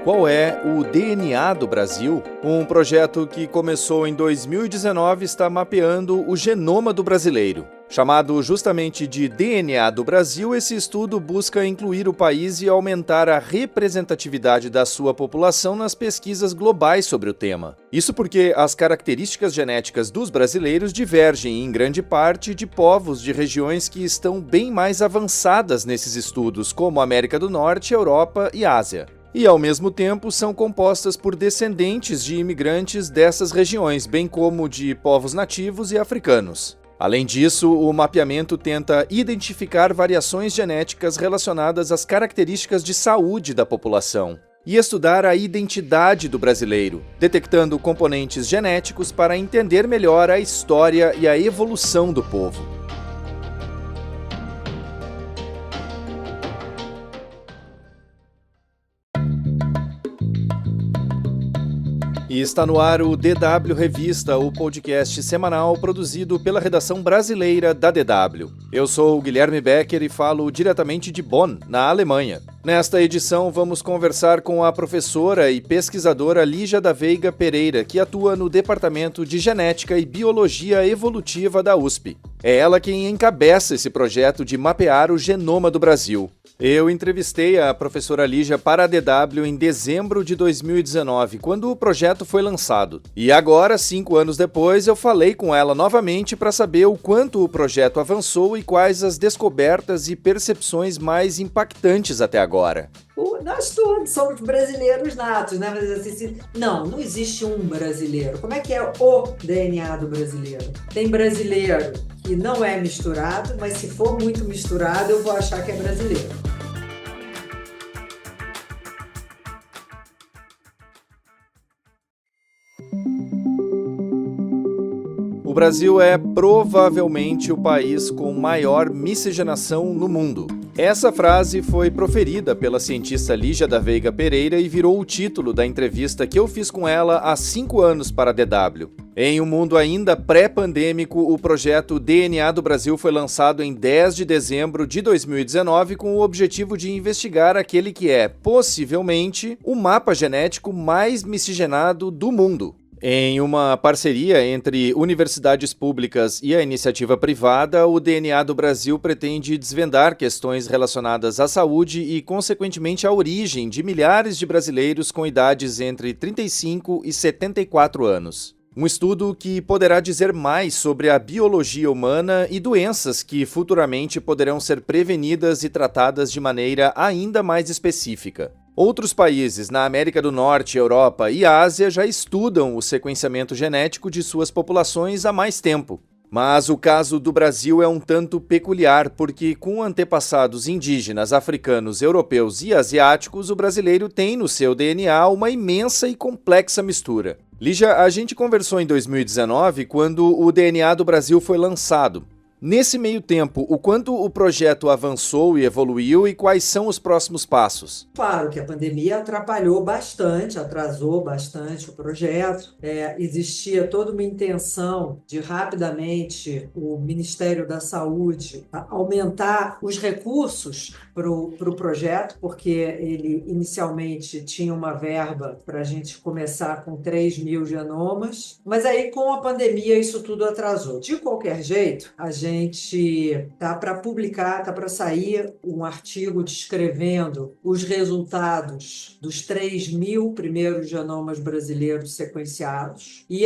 Qual é o DNA do Brasil? Um projeto que começou em 2019 está mapeando o genoma do brasileiro. Chamado justamente de DNA do Brasil, esse estudo busca incluir o país e aumentar a representatividade da sua população nas pesquisas globais sobre o tema. Isso porque as características genéticas dos brasileiros divergem, em grande parte, de povos de regiões que estão bem mais avançadas nesses estudos, como América do Norte, Europa e Ásia. E, ao mesmo tempo, são compostas por descendentes de imigrantes dessas regiões, bem como de povos nativos e africanos. Além disso, o mapeamento tenta identificar variações genéticas relacionadas às características de saúde da população e estudar a identidade do brasileiro, detectando componentes genéticos para entender melhor a história e a evolução do povo. E está no ar o DW Revista, o podcast semanal produzido pela redação brasileira da DW. Eu sou o Guilherme Becker e falo diretamente de Bonn, na Alemanha. Nesta edição, vamos conversar com a professora e pesquisadora Lígia da Veiga Pereira, que atua no Departamento de Genética e Biologia Evolutiva da USP. É ela quem encabeça esse projeto de mapear o genoma do Brasil. Eu entrevistei a professora Lígia para a DW em dezembro de 2019, quando o projeto foi lançado. E agora, 5 anos depois, eu falei com ela novamente para saber o quanto o projeto avançou e quais as descobertas e percepções mais impactantes até agora. Nós todos somos brasileiros natos, né? Mas assim, não existe um brasileiro. Como é que é o DNA do brasileiro? Tem brasileiro que não é misturado, mas se for muito misturado, eu vou achar que é brasileiro. O Brasil é provavelmente o país com maior miscigenação no mundo. Essa frase foi proferida pela cientista Lígia da Veiga Pereira e virou o título da entrevista que eu fiz com ela há 5 anos para a DW. Em um mundo ainda pré-pandêmico, o projeto DNA do Brasil foi lançado em 10 de dezembro de 2019 com o objetivo de investigar aquele que é, possivelmente, o mapa genético mais miscigenado do mundo. Em uma parceria entre universidades públicas e a iniciativa privada, o DNA do Brasil pretende desvendar questões relacionadas à saúde e, consequentemente, à origem de milhares de brasileiros com idades entre 35 e 74 anos. Um estudo que poderá dizer mais sobre a biologia humana e doenças que futuramente poderão ser prevenidas e tratadas de maneira ainda mais específica. Outros países na América do Norte, Europa e Ásia já estudam o sequenciamento genético de suas populações há mais tempo. Mas o caso do Brasil é um tanto peculiar, porque com antepassados indígenas, africanos, europeus e asiáticos, o brasileiro tem no seu DNA uma imensa e complexa mistura. Lígia, a gente conversou em 2019, quando o DNA do Brasil foi lançado. Nesse meio tempo, o quanto o projeto avançou e evoluiu e quais são os próximos passos? Claro que a pandemia atrapalhou bastante, atrasou bastante o projeto. Existia toda uma intenção de rapidamente o Ministério da Saúde aumentar os recursos para o projeto, porque ele inicialmente tinha uma verba para a gente começar com 3.000 genomas, mas aí com a pandemia isso tudo atrasou. De qualquer jeito, a gente tá para publicar, tá para sair um artigo descrevendo os resultados dos 3.000 primeiros genomas brasileiros sequenciados. E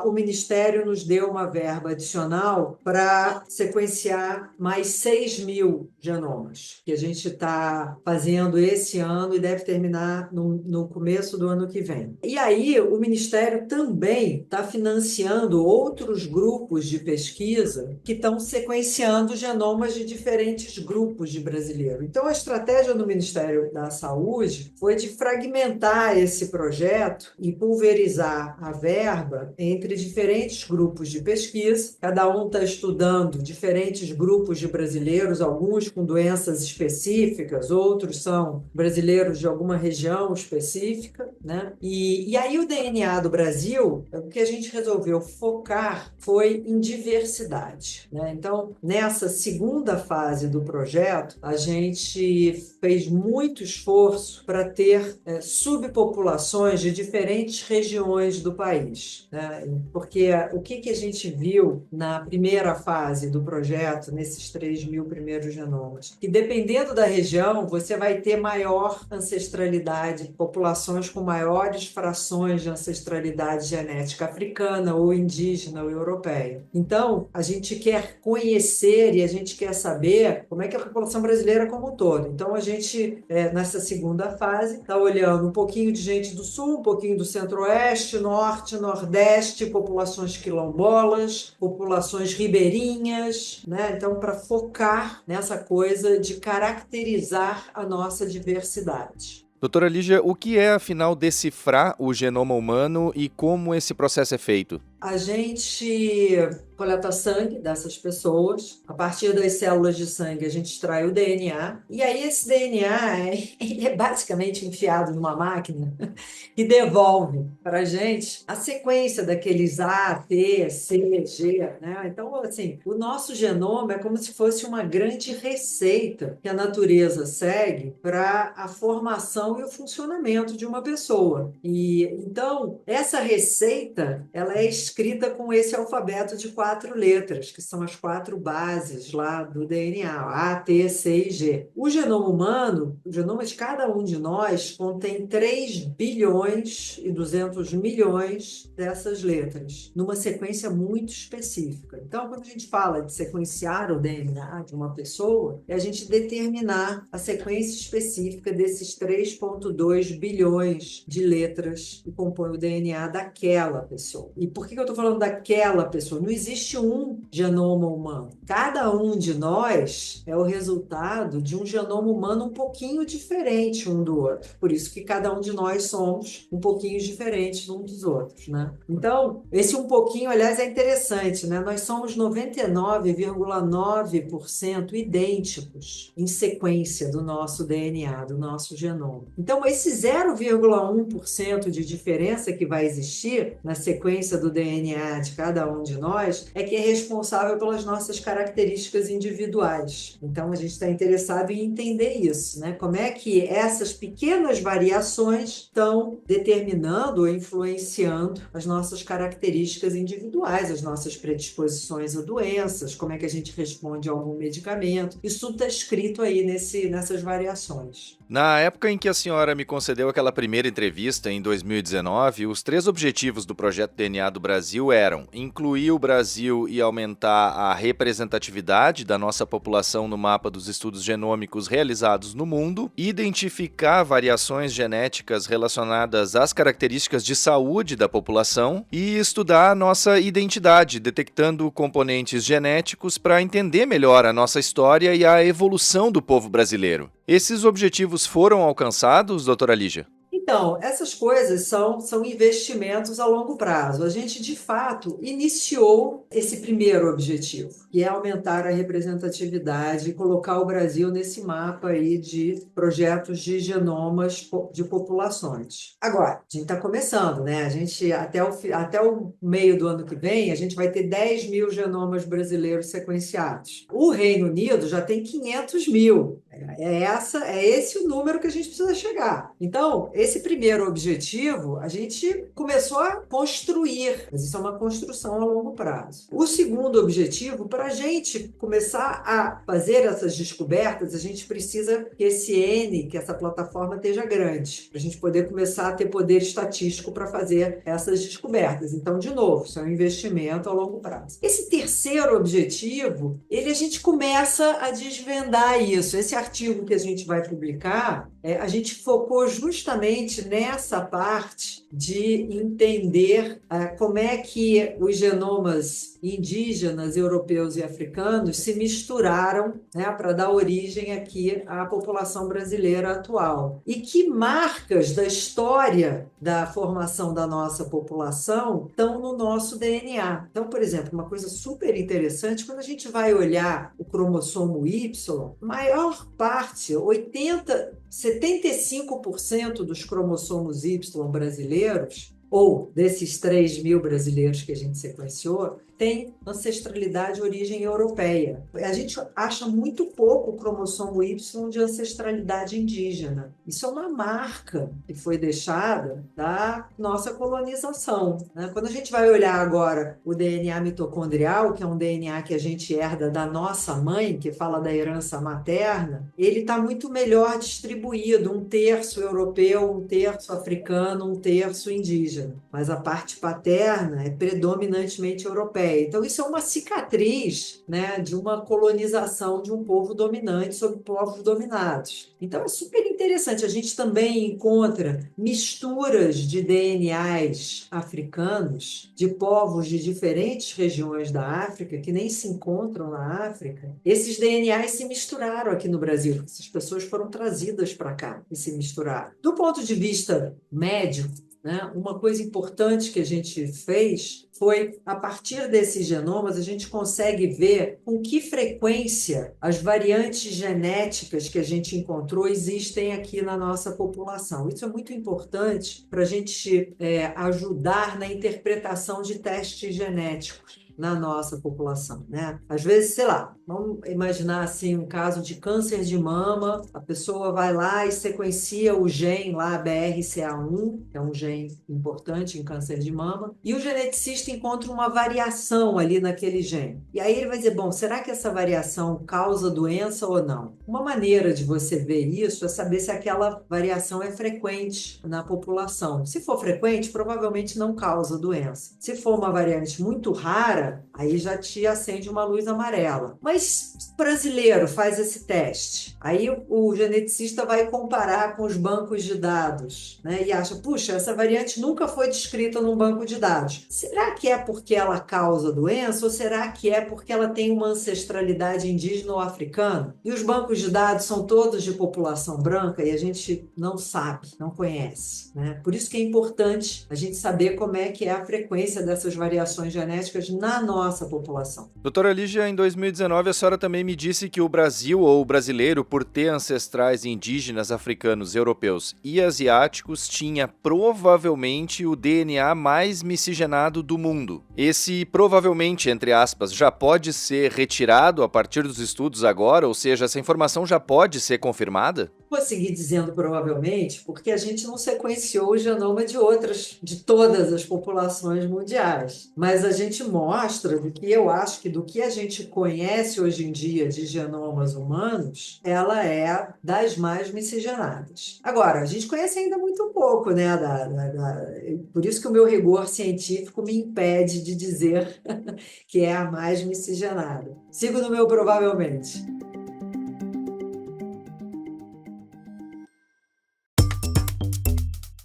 o Ministério nos deu uma verba adicional para sequenciar mais 6.000 genomas, que a gente está fazendo esse ano e deve terminar no começo do ano que vem. E aí o Ministério também está financiando outros grupos de pesquisa que estão sequenciando genomas de diferentes grupos de brasileiros. Então, a estratégia do Ministério da Saúde foi de fragmentar esse projeto e pulverizar a verba entre diferentes grupos de pesquisa. Cada um está estudando diferentes grupos de brasileiros, alguns com doenças específicas, outros são brasileiros de alguma região específica, né? E aí o DNA do Brasil, o que a gente resolveu focar foi em diversidade. parte, né? Então, nessa segunda fase do projeto, a gente fez muito esforço para ter subpopulações de diferentes regiões do país, né? Porque o que a gente viu na primeira fase do projeto, nesses 3.000 primeiros genomas? Que dependendo da região, você vai ter maior ancestralidade, populações com maiores frações de ancestralidade genética africana ou indígena ou europeia. Então, a gente quer conhecer e a gente quer saber como é que é a população brasileira como um todo. Então, a gente, nessa segunda fase, está olhando um pouquinho de gente do sul, um pouquinho do centro-oeste, norte, nordeste, populações quilombolas, populações ribeirinhas, né? Então, para focar nessa coisa de caracterizar a nossa diversidade. Doutora Lígia, o que é, afinal, decifrar o genoma humano e como esse processo é feito? A gente coleta sangue dessas pessoas. A partir das células de sangue, a gente extrai o DNA. E aí, esse DNA ele é basicamente enfiado numa máquina e devolve para a gente a sequência daqueles A, T, C, G, né? Então, assim, o nosso genoma é como se fosse uma grande receita que a natureza segue para a formação e o funcionamento de uma pessoa. E então, essa receita, ela é escrita com esse alfabeto de 4 letras, que são as 4 bases lá do DNA, A, T, C e G. O genoma humano, o genoma de cada um de nós, contém 3 bilhões e 200 milhões dessas letras, numa sequência muito específica. Então, quando a gente fala de sequenciar o DNA de uma pessoa, é a gente determinar a sequência específica desses 3,2 bilhões de letras que compõem o DNA daquela pessoa. E por que eu estou falando daquela pessoa? Não existe um genoma humano. Cada um de nós é o resultado de um genoma humano um pouquinho diferente um do outro. Por isso que cada um de nós somos um pouquinho diferentes uns dos outros, né? Então, esse um pouquinho, aliás, é interessante, né? Nós somos 99,9% idênticos em sequência do nosso DNA, do nosso genoma. Então, esse 0,1% de diferença que vai existir na sequência do DNA de cada um de nós é que é responsável pelas nossas características individuais. Então, a gente está interessado em entender isso, né? Como é que essas pequenas variações estão determinando ou influenciando as nossas características individuais, as nossas predisposições a doenças, como é que a gente responde a algum medicamento. Isso tudo está escrito aí nessas variações. Na época em que a senhora me concedeu aquela primeira entrevista, em 2019, os 3 objetivos do Projeto DNA do Brasil eram incluir o Brasil e aumentar a representatividade da nossa população no mapa dos estudos genômicos realizados no mundo, identificar variações genéticas relacionadas às características de saúde da população e estudar a nossa identidade, detectando componentes genéticos para entender melhor a nossa história e a evolução do povo brasileiro. Esses objetivos foram alcançados, doutora Lígia? Então, essas coisas são investimentos a longo prazo. A gente, de fato, iniciou esse primeiro objetivo, que é aumentar a representatividade e colocar o Brasil nesse mapa aí de projetos de genomas de populações. Agora, a gente está começando, né? A gente, até o meio do ano que vem, a gente vai ter 10.000 genomas brasileiros sequenciados. O Reino Unido já tem 500.000. É esse o número que a gente precisa chegar. Então, esse primeiro objetivo, a gente começou a construir, mas isso é uma construção a longo prazo. O segundo objetivo, para a gente começar a fazer essas descobertas, a gente precisa que que essa plataforma esteja grande, para a gente poder começar a ter poder estatístico para fazer essas descobertas. Então, de novo, isso é um investimento a longo prazo. Esse terceiro objetivo, a gente começa a desvendar isso. Esse artigo que a gente vai publicar, a gente focou justamente nessa parte de entender como é que os genomas indígenas, europeus e africanos se misturaram, né, para dar origem aqui à população brasileira atual. E que marcas da história da formação da nossa população estão no nosso DNA. Então, por exemplo, uma coisa super interessante, quando a gente vai olhar o cromossomo Y, a maior parte, 75% dos cromossomos Y brasileiros, ou desses 3.000 brasileiros que a gente sequenciou, têm ancestralidade de origem europeia. A gente acha muito pouco o cromossomo Y de ancestralidade indígena. Isso é uma marca que foi deixada da nossa colonização, né? Quando a gente vai olhar agora o DNA mitocondrial, que é um DNA que a gente herda da nossa mãe, que fala da herança materna, ele está muito melhor distribuído, 1/3 europeu, 1/3 africano, 1/3 indígena. Mas a parte paterna é predominantemente europeia. Então isso é uma cicatriz, né, de uma colonização de um povo dominante sobre povos dominados. Então é super interessante. A gente também encontra misturas de DNAs africanos, de povos de diferentes regiões da África, que nem se encontram na África. Esses DNAs se misturaram aqui no Brasil. Essas pessoas foram trazidas para cá e se misturaram. Do ponto de vista médico, né, uma coisa importante que a gente fez foi, a partir desses genomas, a gente consegue ver com que frequência as variantes genéticas que a gente encontrou existem aqui na nossa população. Isso é muito importante para a gente ajudar na interpretação de testes genéticos na nossa população, né? Às vezes, sei lá, vamos imaginar assim um caso de câncer de mama, a pessoa vai lá e sequencia o gene lá, BRCA1, que é um gene importante em câncer de mama, e o geneticista encontra uma variação ali naquele gene. E aí ele vai dizer, bom, será que essa variação causa doença ou não? Uma maneira de você ver isso é saber se aquela variação é frequente na população. Se for frequente, provavelmente não causa doença. Se for uma variante muito rara, aí já te acende uma luz amarela. Mas o brasileiro faz esse teste. Aí o geneticista vai comparar com os bancos de dados, né? E acha, puxa, essa variante nunca foi descrita num banco de dados. Será que é porque ela causa doença ou será que é porque ela tem uma ancestralidade indígena ou africana? E os bancos de dados são todos de população branca e a gente não sabe, não conhece, né? Por isso que é importante a gente saber como é que é a frequência dessas variações genéticas na nossa população. Doutora Lígia, em 2019 a senhora também me disse que o Brasil ou o brasileiro, por ter ancestrais indígenas, africanos, europeus e asiáticos, tinha provavelmente o DNA mais miscigenado do mundo. Esse provavelmente, entre aspas, já pode ser retirado a partir dos estudos agora, ou seja, essa informação já pode ser confirmada? Vou seguir dizendo provavelmente, porque a gente não sequenciou o genoma de todas as populações mundiais. Mas a gente mostra do que eu acho que do que a gente conhece hoje em dia de genomas humanos, ela é das mais miscigenadas. Agora, a gente conhece ainda muito pouco, né? Por isso que o meu rigor científico me impede de dizer que é a mais miscigenada. Sigo no meu provavelmente.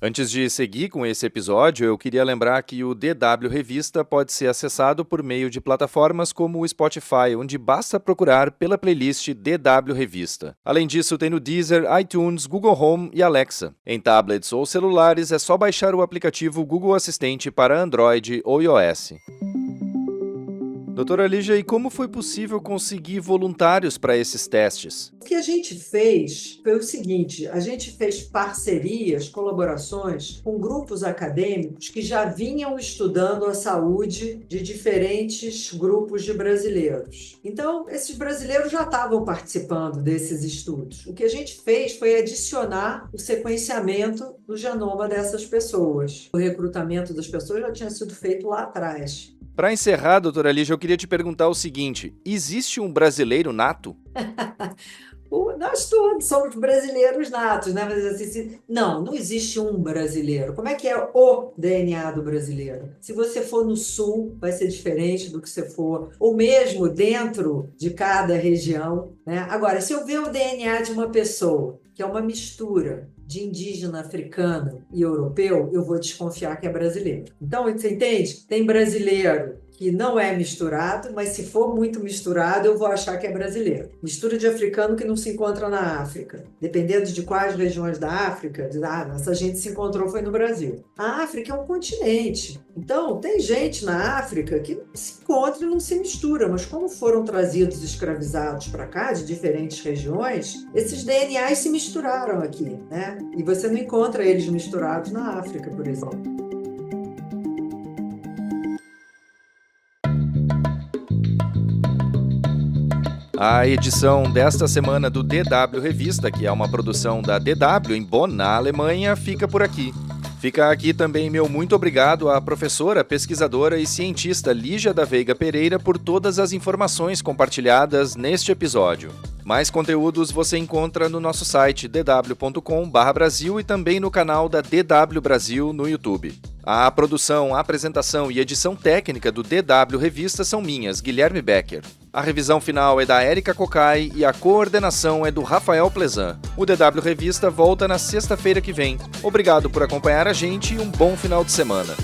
Antes de seguir com esse episódio, eu queria lembrar que o DW Revista pode ser acessado por meio de plataformas como o Spotify, onde basta procurar pela playlist DW Revista. Além disso, tem no Deezer, iTunes, Google Home e Alexa. Em tablets ou celulares, é só baixar o aplicativo Google Assistente para Android ou iOS. Doutora Lígia, e como foi possível conseguir voluntários para esses testes? O que a gente fez foi o seguinte, a gente fez parcerias, colaborações com grupos acadêmicos que já vinham estudando a saúde de diferentes grupos de brasileiros. Então, esses brasileiros já estavam participando desses estudos. O que a gente fez foi adicionar o sequenciamento do genoma dessas pessoas. O recrutamento das pessoas já tinha sido feito lá atrás. Para encerrar, doutora Lígia, eu queria te perguntar o seguinte: existe um brasileiro nato? Nós todos somos brasileiros natos, né? Mas assim, não existe um brasileiro. Como é que é o DNA do brasileiro? Se você for no sul, vai ser diferente do que você for, ou mesmo dentro de cada região, né? Agora, se eu ver o DNA de uma pessoa, que é uma mistura de indígena, africano e europeu, eu vou desconfiar que é brasileiro. Então, você entende? Tem brasileiro que não é misturado, mas se for muito misturado, eu vou achar que é brasileiro. Mistura de africano que não se encontra na África. Dependendo de quais regiões da África, essa gente se encontrou foi no Brasil. A África é um continente. Então, tem gente na África que se encontra e não se mistura, mas como foram trazidos escravizados para cá, de diferentes regiões, esses DNAs se misturaram aqui, né? E você não encontra eles misturados na África, por exemplo. A edição desta semana do DW Revista, que é uma produção da DW em Bonn, na Alemanha, fica por aqui. Fica aqui também meu muito obrigado à professora, pesquisadora e cientista Lígia da Veiga Pereira por todas as informações compartilhadas neste episódio. Mais conteúdos você encontra no nosso site dw.com/Brasil e também no canal da DW Brasil no YouTube. A produção, a apresentação e edição técnica do DW Revista são minhas, Guilherme Becker. A revisão final é da Érica Cocai e a coordenação é do Rafael Plezan. O DW Revista volta na sexta-feira que vem. Obrigado por acompanhar a gente e um bom final de semana.